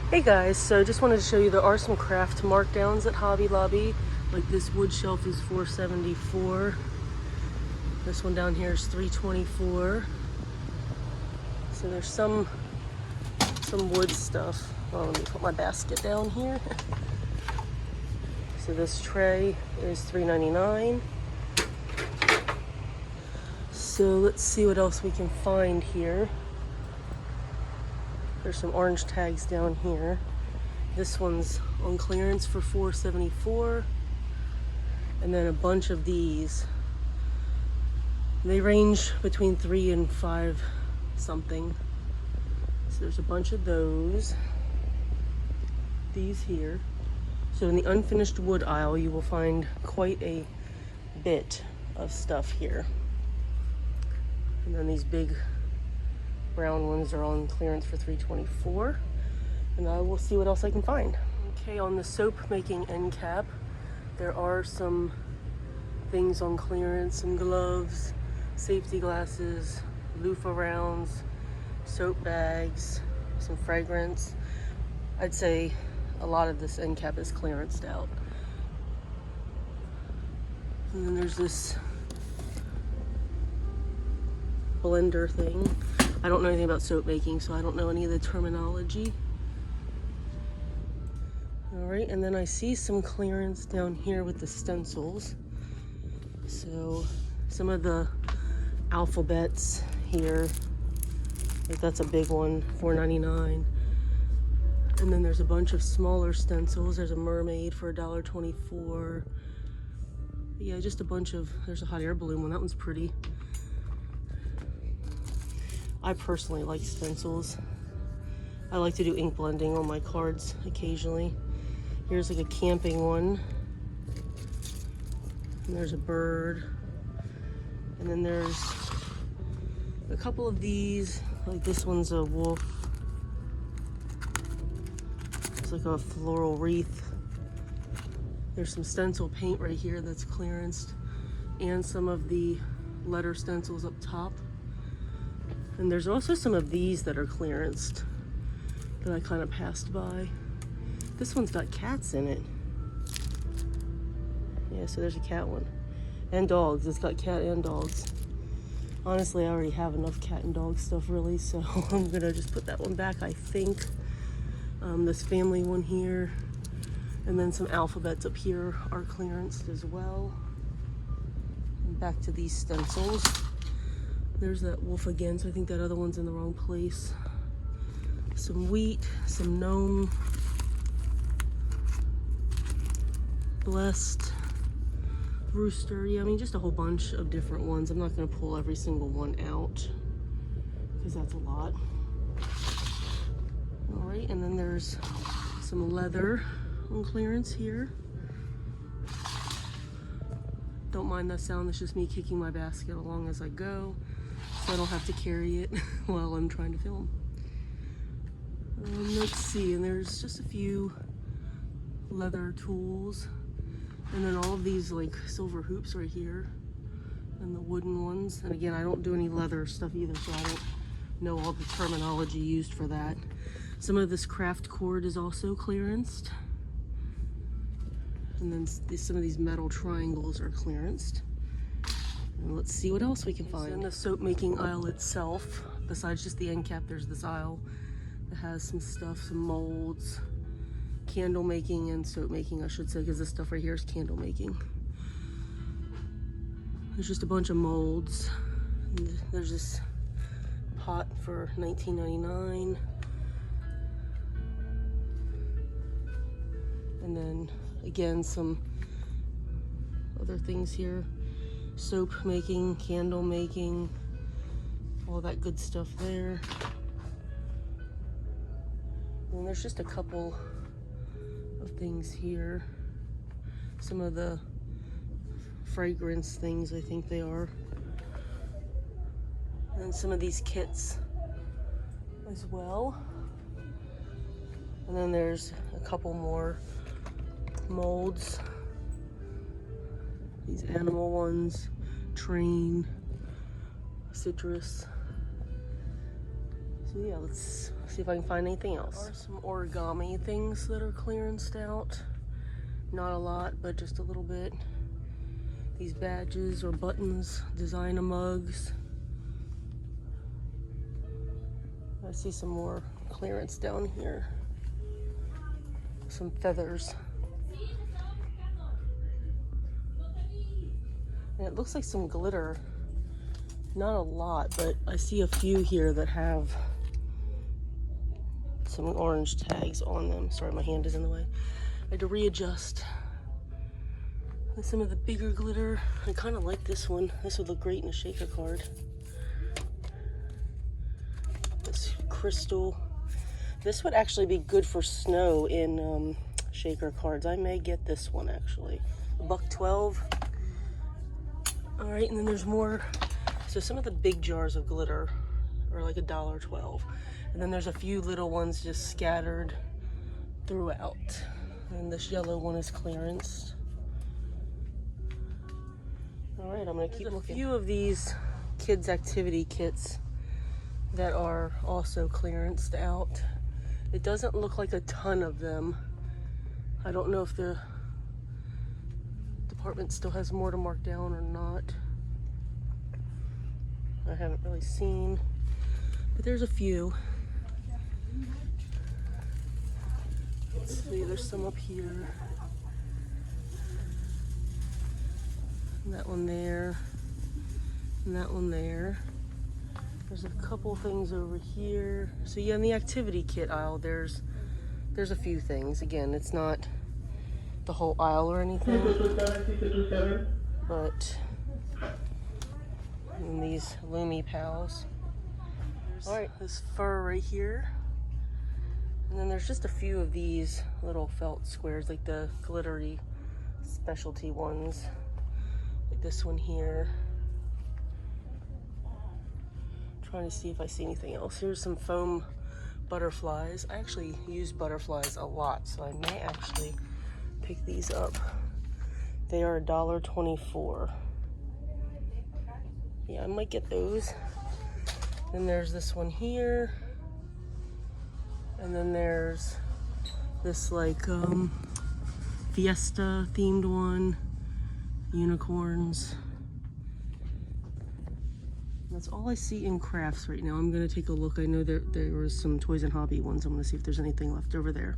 Hey guys, so just wanted to show you there are some craft markdowns at Hobby Lobby. Like this wood shelf is $4.74. This one down here is $3.24. So there's some wood stuff. Oh, let me put my basket down here. So this tray is $3.99. So let's see what else we can find here. There's some orange tags down here. This one's on clearance for $4.74. And then a bunch of these. They range between $3 and $5 something. So there's a bunch of those. These here. So in the unfinished wood aisle, you will find quite a bit of stuff here. And then these big brown ones are on clearance for $3.24. And I will see what else I can find. Okay, on the soap making end cap, there are some things on clearance, some gloves, safety glasses, loofah rounds, soap bags, some fragrance. I'd say a lot of this end cap is clearanced out. And then there's this blender thing. I don't know anything about soap making, so I don't know any of the terminology. All right, and then I see some clearance down here with the stencils. So some of the alphabets here, like that's a big one, $4.99. And then there's a bunch of smaller stencils. There's a mermaid for $1.24. Yeah, just a bunch of, there's a hot air balloon one, that one's pretty. I personally like stencils. I like to do ink blending on my cards occasionally. Here's like a camping one. And there's a bird. And then there's a couple of these. Like this one's a wolf. It's like a floral wreath. There's some stencil paint right here that's clearanced. And some of the letter stencils up top. And there's also some of these that are clearanced that I kind of passed by. This one's got cats in it. Yeah, so there's a cat one. And dogs, it's got cat and dogs. Honestly, I already have enough cat and dog stuff really, so I'm gonna just put that one back, I think. This family one here. And then some alphabets up here are clearanced as well. And back to these stencils. There's that wolf again, so I think that other one's in the wrong place. Some wheat, some gnome, blessed, rooster. Yeah, I mean, just a whole bunch of different ones. I'm not gonna pull every single one out because that's a lot. All right, and then there's some leather on clearance here. Don't mind that sound, that's just me kicking my basket along as I go, so I don't have to carry it while I'm trying to film. Let's see, and there's just a few leather tools, and then all of these like silver hoops right here, and the wooden ones. And again, I don't do any leather stuff either, so I don't know all the terminology used for that. Some of this craft cord is also clearanced. And then some of these metal triangles are clearanced. And let's see what else we can find. So in the soap making aisle itself, besides just the end cap, there's this aisle that has some stuff, some molds, candle making and soap making, I should say, because this stuff right here is candle making. There's just a bunch of molds. And there's this pot for $19.99. And then again, some other things here. Soap making, candle making, all that good stuff there. And there's just a couple of things here. Some of the fragrance things, I think they are. And some of these kits as well. And then there's a couple more molds. These animal ones, train, citrus. So yeah, let's see if I can find anything else. There are some origami things that are clearanced out. Not a lot, but just a little bit. These badges or buttons, designer mugs. I see some more clearance down here. Some feathers. And it looks like some glitter. Not a lot, but I see a few here that have some orange tags on them. Sorry, my hand is in the way. I had to readjust. And some of the bigger glitter. I kind of like this one. This would look great in a shaker card. This crystal. This would actually be good for snow in shaker cards. I may get this one actually. $1.12. All right, and then there's more. So some of the big jars of glitter are like $1.12. And then there's a few little ones just scattered throughout. And this yellow one is clearance. All right, I'm gonna keep looking. A few of these kids' activity kits that are also clearanced out. It doesn't look like a ton of them. I don't know if the department still has more to mark down or not. I haven't really seen, but there's a few. Let's see, there's some up here. And that one there, and that one there. There's a couple things over here. So yeah, in the activity kit aisle, there's a few things. Again, it's not the whole aisle or anything, but in these Lumi pals. All right, this fur right here. And then there's just a few of these little felt squares, like the glittery specialty ones. Like this one here. Trying to see if I see anything else. Here's some foam butterflies. I actually use butterflies a lot, so I may actually pick these up. They are $1.24. Yeah, I might get those. Then there's this one here. And then there's this like fiesta themed one. Unicorns. That's all I see in crafts right now. I'm gonna take a look. I know there was some Toys and Hobby ones. I'm gonna see if there's anything left over there.